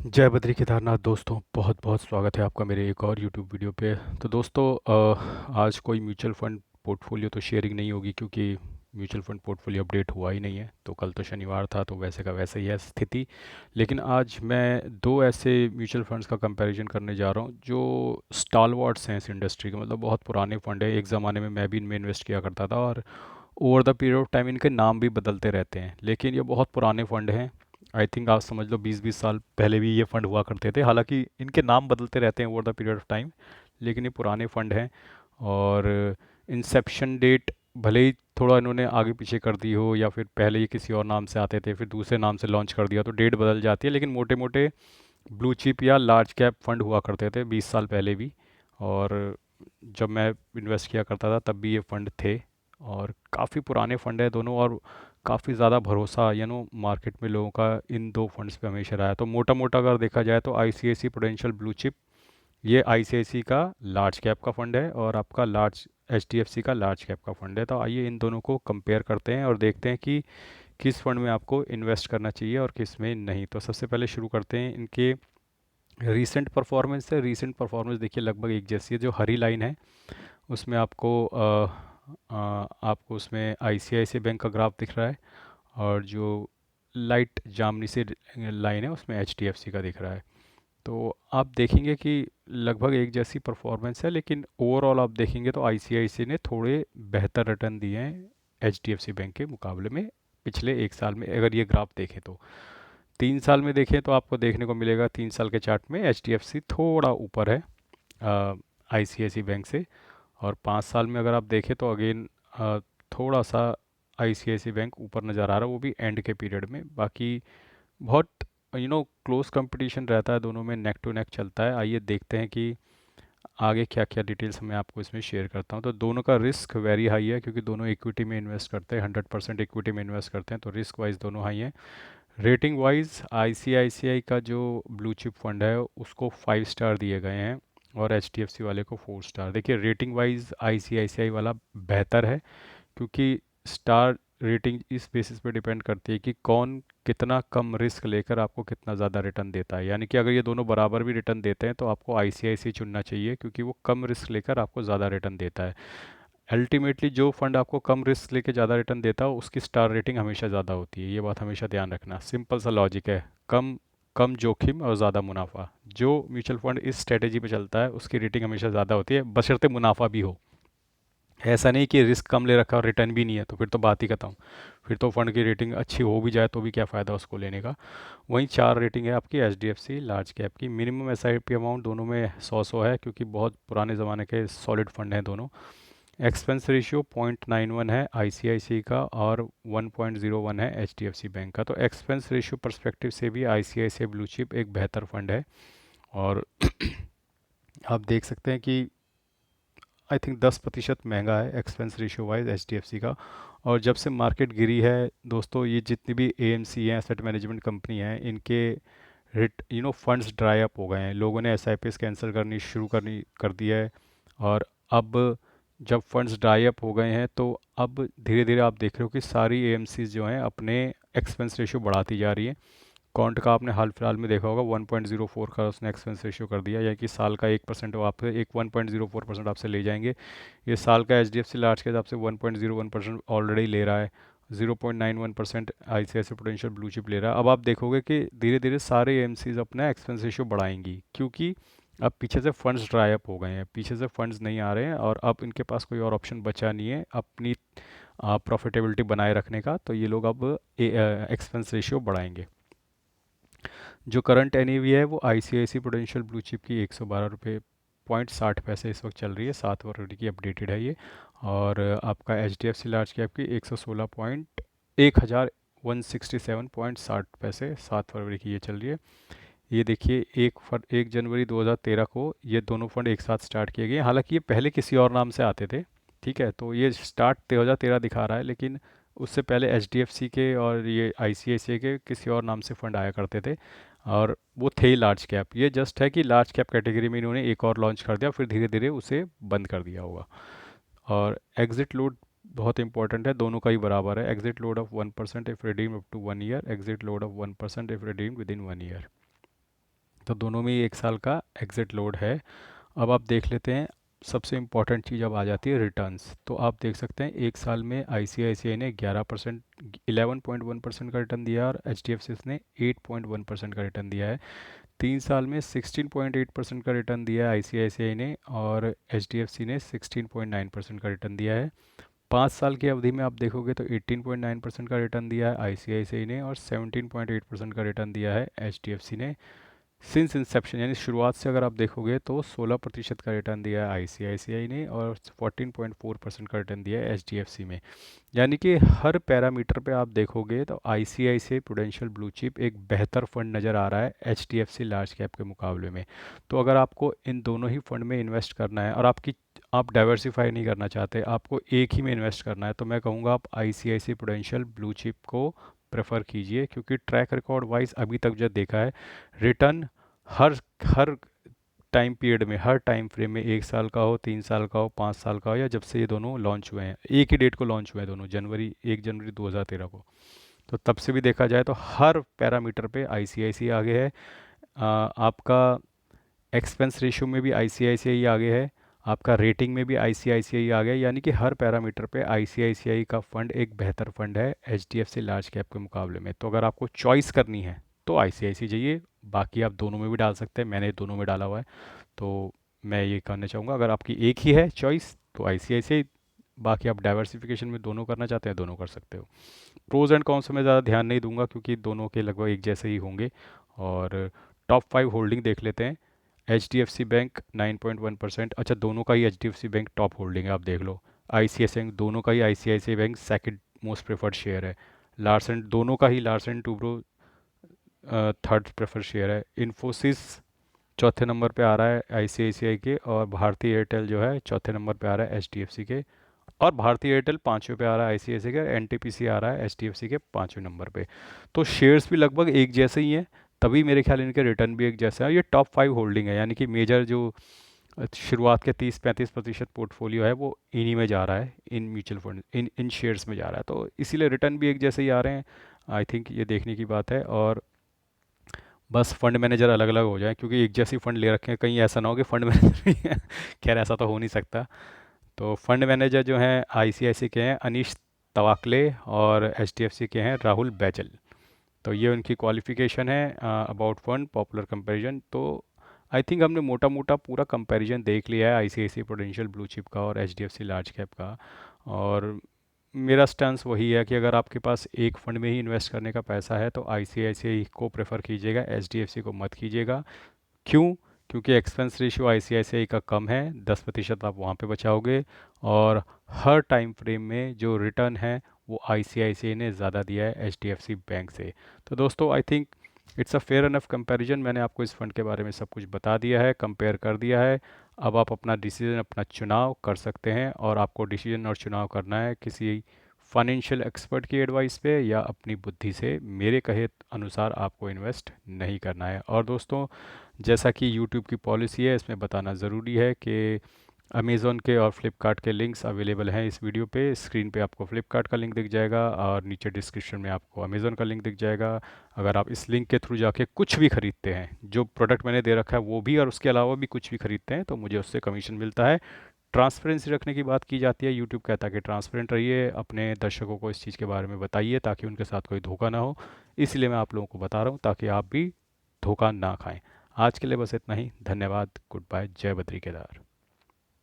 जय बद्री केदारनाथ दोस्तों, बहुत बहुत स्वागत है आपका मेरे एक और यूट्यूब वीडियो पे। तो दोस्तों, आज कोई म्यूचुअल फंड पोर्टफोलियो तो शेयरिंग नहीं होगी क्योंकि म्यूचुअल फंड पोर्टफोलियो अपडेट हुआ ही नहीं है। तो कल तो शनिवार था तो वैसे का वैसे ही है स्थिति। लेकिन आज मैं दो ऐसे म्यूचुअल फंड्स का कंपैरिजन करने जा रहा हूँ जो स्टालवर्ड्स हैं इस इंडस्ट्री के, मतलब बहुत पुराने फंड है। एक ज़माने में मैं भी इनमें इन्वेस्ट किया करता था और over the period of time इनके नाम भी बदलते रहते हैं, लेकिन ये बहुत पुराने फंड हैं। आई थिंक आप समझ लो 20-20 साल पहले भी ये फंड हुआ करते थे, हालांकि इनके नाम बदलते रहते हैं over the period of time, लेकिन ये पुराने फंड हैं। और इंसेप्शन डेट भले ही थोड़ा इन्होंने आगे पीछे कर दी हो, या फिर पहले ये किसी और नाम से आते थे फिर दूसरे नाम से लॉन्च कर दिया, तो डेट बदल जाती है। लेकिन मोटे मोटे ब्लू चिप या लार्ज कैप फंड हुआ करते थे 20 साल पहले भी। और जब मैं इन्वेस्ट किया करता था तब भी ये फंड थे। और काफ़ी पुराने फंड है दोनों, और काफ़ी ज़्यादा भरोसा मार्केट में लोगों का इन दो फंड्स पे हमेशा रहा है। तो मोटा मोटा अगर देखा जाए तो आईसीआईसी प्रूडेंशियल ब्लू चिप, ये आईसीआईसी का लार्ज कैप का फंड है और आपका लार्ज एचडीएफसी का लार्ज कैप का फंड है। तो आइए इन दोनों को कंपेयर करते हैं और देखते हैं कि किस फंड में आपको इन्वेस्ट करना चाहिए और किस में नहीं। तो सबसे पहले शुरू करते हैं इनके रीसेंट परफॉर्मेंस से। रीसेंट परफॉर्मेंस देखिए लगभग एक जैसी है। जो हरी लाइन है उसमें आपको उसमें आईसीआईसी बैंक का ग्राफ दिख रहा है, और जो लाइट जामनी से लाइन है उसमें एचडीएफसी का दिख रहा है। तो आप देखेंगे कि लगभग एक जैसी परफॉर्मेंस है, लेकिन ओवरऑल आप देखेंगे तो आईसीआईसी ने थोड़े बेहतर रिटर्न दिए हैं एचडीएफसी बैंक के मुकाबले में पिछले एक साल में। अगर ये ग्राफ देखें तो 3 साल में देखें तो आपको देखने को मिलेगा 3 साल के चार्ट में एचडीएफसी थोड़ा ऊपर है आईसीआईसी बैंक से। और 5 साल में अगर आप देखें तो अगेन थोड़ा सा आईसीआईसी बैंक ऊपर नज़र आ रहा है, वो भी एंड के पीरियड में। बाकी बहुत क्लोज कंपटीशन रहता है दोनों में, नेक टू नेक चलता है। आइए देखते हैं कि आगे क्या क्या डिटेल्स मैं आपको इसमें शेयर करता हूँ। तो दोनों का रिस्क वेरी हाई है क्योंकि दोनों इक्विटी में इन्वेस्ट करते हैं, 100% इक्विटी में इन्वेस्ट करते हैं, तो रिस्क वाइज दोनों हाई हैं। रेटिंग वाइज आईसीआईसीआई का जो ब्लू चिप फंड है उसको 5 स्टार दिए गए हैं और एचडीएफसी वाले को 4 स्टार। देखिए रेटिंग वाइज आईसीआईसीआई वाला बेहतर है क्योंकि स्टार रेटिंग इस बेसिस पे डिपेंड करती है कि कौन कितना कम रिस्क लेकर आपको कितना ज़्यादा रिटर्न देता है। यानी कि अगर ये दोनों बराबर भी रिटर्न देते हैं तो आपको आईसीआईसी चुनना चाहिए क्योंकि वो कम रिस्क लेकर आपको ज़्यादा रिटर्न देता है। अल्टीमेटली जो फंड आपको कम रिस्क लेके ज़्यादा रिटर्न देता है उसकी स्टार रेटिंग हमेशा ज़्यादा होती है। ये बात हमेशा ध्यान रखना, सिंपल सा लॉजिक है। कम कम जोखिम और ज़्यादा मुनाफा, जो म्यूचुअल फंड इस स्ट्रेटेजी पे चलता है उसकी रेटिंग हमेशा ज़्यादा होती है, बशर्ते मुनाफा भी हो। ऐसा नहीं कि रिस्क कम ले रखा और रिटर्न भी नहीं है तो फिर तो बात ही खत्म। फिर तो फंड की रेटिंग अच्छी हो भी जाए तो भी क्या फ़ायदा उसको लेने का। वहीं 4 रेटिंग है आपकी एचडीएफसी लार्ज कैप की। मिनिमम एसआईपी अमाउंट दोनों में 100 है क्योंकि बहुत पुराने ज़माने के सॉलिड फंड हैं दोनों। एक्सपेंस रेशियो 0.91 है आईसीआईसी का और 1.01 है एचडीएफसी बैंक का। तो एक्सपेंस रेशियो परस्पेक्टिव से भी आईसीआईसी ब्लू चिप एक बेहतर फंड है। और आप देख सकते हैं कि आई थिंक 10% महंगा है एक्सपेंस रेशियो वाइज एचडीएफसी का। और जब से मार्केट गिरी है दोस्तों, ये जितनी भी एएमसी हैं एसेट मैनेजमेंट कंपनी हैं इनके रिट फंड्स ड्राई अप हो गए हैं। लोगों ने एसआईपीएस कैंसिल करनी शुरू करनी कर दी है। और अब जब फंड्स ड्राई अप हो गए हैं तो अब धीरे धीरे आप देख रहे हो कि सारी एएमसीज जो हैं अपने एक्सपेंस रेशियो बढ़ाती जा रही हैं। कॉन्ट का आपने हाल फिलहाल में देखा होगा 1.04 का उसने एक्सपेंस रेशियो कर दिया, यानी कि साल का 1% वो आपसे एक 1.04% आपसे ले जाएंगे। ये साल का H D F C large के हिसाब से 1.01% ऑलरेडी ले रहा है। 0.91% I C I C potential blue chip ले रहा है। अब आप देखोगे कि धीरे धीरे सारे एम सीज अपना एक्सपेंस रेशियो बढ़ाएंगी क्योंकि अब पीछे से फंड्स ड्राई अप हो गए हैं, पीछे से फंड्स नहीं आ रहे हैं और अब इनके पास कोई और ऑप्शन बचा नहीं है अपनी प्रॉफिटेबिलिटी बनाए रखने का। तो ये लोग अब एक्सपेंस रेशियो बढ़ाएंगे। जो करंट एनईवी है वो आईसीआईसी प्रूडेंशियल ब्लू चिप की 112 रुपये 60 पैसे इस वक्त चल रही है, 7 फरवरी की अपडेटेड है ये। और आपका H D F C large cap की 116 पॉइंट 1,167.60 पैसे 7 फरवरी की ये चल रही है। ये देखिए 1 जनवरी 2013 को ये दोनों फंड एक साथ स्टार्ट किए गए। हालांकि ये पहले किसी और नाम से आते थे, ठीक है, तो ये स्टार्ट 2013 दिखा रहा है, लेकिन उससे पहले एचडीएफसी के और ये आईसीआईसीआई के किसी और नाम से फंड आया करते थे। और वो थे ही लार्ज कैप। ये जस्ट है कि लार्ज कैप कैटेगरी में इन्होंने एक और लॉन्च कर दिया फिर धीरे धीरे उसे बंद कर दिया होगा। और एग्जिट लोड बहुत इंपॉर्टेंट है, दोनों का ही बराबर है। Exit load of 1% if redeem up to 1 year, exit load of 1% if redeem within 1 year. तो दोनों में ही 1 साल का एग्जिट लोड है। अब आप देख लेते हैं, सबसे इम्पॉर्टेंट चीज़ अब आ जाती है रिटर्न्स। तो आप देख सकते हैं 1 साल में आईसीआईसीआई ने 11%, 11.1% का रिटर्न दिया और एचडीएफसी ने 8.1% का रिटर्न दिया है। 3 साल में 16.8% का रिटर्न दिया है आईसीआईसीआई ने और एचडीएफसी ने 16.9% का रिटर्न दिया है। 5 साल की अवधि में आप देखोगे तो 18.9% का रिटर्न दिया है आईसीआईसीआई ने और 17.8% का रिटर्न दिया है एचडीएफसी ने। सिंस इंसेप्शन यानी शुरुआत से अगर आप देखोगे तो 16% का रिटर्न दिया है आईसीआईसीआई ने और 14.4% का रिटर्न दिया है एचडीएफसी में। यानी कि हर पैरामीटर पे आप देखोगे तो आईसीआईसीआई प्रूडेंशियल ब्लू चिप एक बेहतर फंड नज़र आ रहा है एचडीएफसी लार्ज कैप के मुकाबले में। तो अगर आपको इन दोनों ही फंड में इन्वेस्ट करना है और आप डाइवर्सिफाई नहीं करना चाहते, आपको एक ही में इन्वेस्ट करना है, तो मैं कहूँगा आप आईसीआईसीआई प्रूडेंशियल ब्लू चिप को प्रेफर कीजिए, क्योंकि ट्रैक रिकॉर्ड वाइज अभी तक जो देखा है, रिटर्न हर हर टाइम पीरियड में, हर टाइम फ्रेम में, 1 साल का हो, 3 साल का हो, 5 साल का हो, या जब से ये दोनों लॉन्च हुए हैं, एक ही डेट को लॉन्च हुए हैं दोनों, 1 जनवरी 2013 को, तो तब से भी देखा जाए तो हर पैरामीटर पे आईसीआईसीआई आगे है। आपका एक्सपेंस रेशियो में भी आईसीआईसीआई आगे है, आपका रेटिंग में भी आईसीआईसीआई आगे है, यानी कि हर पैरामीटर पे आईसीआईसीआई का फंड एक बेहतर फंड है एचडीएफसी लार्ज कैप के मुकाबले में। तो अगर आपको चॉइस करनी है तो आईसीआईसीआई जाइए, बाकी आप दोनों में भी डाल सकते हैं, मैंने दोनों में डाला हुआ है। तो मैं ये कहना चाहूँगा, अगर आपकी एक ही है चॉइस तो आईसीआईसीआई, बाकी आप डाइवर्सिफिकेशन में दोनों करना चाहते हैं दोनों कर सकते हो। प्रोज एंड कॉन्स में ज़्यादा ध्यान नहीं दूंगा क्योंकि दोनों के लगभग एक जैसे ही होंगे। और टॉप 5 होल्डिंग देख लेते हैं। H D F C bank 9.1%, अच्छा दोनों का ही H D F C bank top holding है, आप देख लो। आई सी आई सी बैंक, दोनों का ही I C I C bank second most preferred share है। लार्सन, दोनों का ही Larsen Toubro third preferred share है। इन्फोसिस चौथे नंबर पे आ रहा है आईसीआईसीआई के, और भारतीय एयरटेल जो है चौथे नंबर पे आ रहा है एचडीएफसी के, और भारतीय एयरटेल पाँचवें पे आ रहा है आईसीआईसीआई के, एनटीपीसी आ रहा है एचडीएफसी के 5वें नंबर पे। तो शेयर्स भी लगभग एक जैसे ही हैं, तभी मेरे ख्याल इनके रिटर्न भी एक जैसा है। ये टॉप 5 होल्डिंग है, यानी कि मेजर जो शुरुआत के 30-35% पोर्टफोलियो है वो इन्हीं में जा रहा है, in mutual fund, in in shares में जा रहा है, तो इसीलिए रिटर्न भी एक जैसे ही आ रहे हैं। आई थिंक ये देखने की बात है। और बस फंड मैनेजर अलग अलग हो जाए, क्योंकि एक जैसी फंड ले रखे हैं, कहीं ऐसा ना हो कि फंड मैनेजर भी है। खैर ऐसा तो हो नहीं सकता। तो फंड मैनेजर जो हैं आईसीआईसी के हैं अनीश तवाकले, और एचडीएफसी के हैं राहुल बैजल। तो ये उनकी क्वालिफिकेशन है अबाउट फंड पॉपुलर कंपैरिजन। तो आई थिंक हमने मोटा मोटा पूरा कंपैरिजन देख लिया है आईसीआईसी प्रूडेंशियल ब्लू चिप का और एचडीएफसी लार्ज कैप का। और मेरा स्टैंस वही है कि अगर आपके पास एक फंड में ही इन्वेस्ट करने का पैसा है तो आईसीआईसीआई को प्रेफर कीजिएगा, एचडीएफसी को मत कीजिएगा। क्यों? क्योंकि एक्सपेंस रेशियो आईसीआईसीआई का कम है, 10% आप वहाँ पे बचाओगे, और हर टाइम फ्रेम में जो रिटर्न है वो आईसीआईसीआई ने ज़्यादा दिया है एचडीएफसी बैंक से। तो दोस्तों I think it's a fair enough comparison. मैंने आपको इस फंड के बारे में सब कुछ बता दिया है, कंपेयर कर दिया है। अब आप अपना डिसीजन, अपना चुनाव कर सकते हैं, और आपको डिसीजन और चुनाव करना है किसी फाइनेंशियल एक्सपर्ट की एडवाइस पे या अपनी बुद्धि से। मेरे कहे अनुसार आपको इन्वेस्ट नहीं करना है। और दोस्तों, जैसा कि यूट्यूब की पॉलिसी है, इसमें बताना ज़रूरी है कि अमेज़ॉन के और फ्लिपकार्ट के लिंक्स अवेलेबल हैं इस वीडियो पे। स्क्रीन पे आपको फ्लिपकार्ट का लिंक दिख जाएगा और नीचे डिस्क्रिप्शन में आपको अमेज़ॉन का लिंक दिख जाएगा। अगर आप इस लिंक के थ्रू जाके कुछ भी खरीदते हैं, जो प्रोडक्ट मैंने दे रखा है वो भी, और उसके अलावा भी कुछ भी खरीदते हैं, तो मुझे उससे कमीशन मिलता है। ट्रांसपेरेंसी रखने की बात की जाती है, यूट्यूब कहता है कि ट्रांसपेरेंट रहिए, अपने दर्शकों को इस चीज़ के बारे में बताइए ताकि उनके साथ कोई धोखा ना हो। इसलिए मैं आप लोगों को बता रहा हूँ ताकि आप भी धोखा ना खाएं। आज के लिए बस इतना ही, धन्यवाद, गुड बाय, जय बद्री केदार।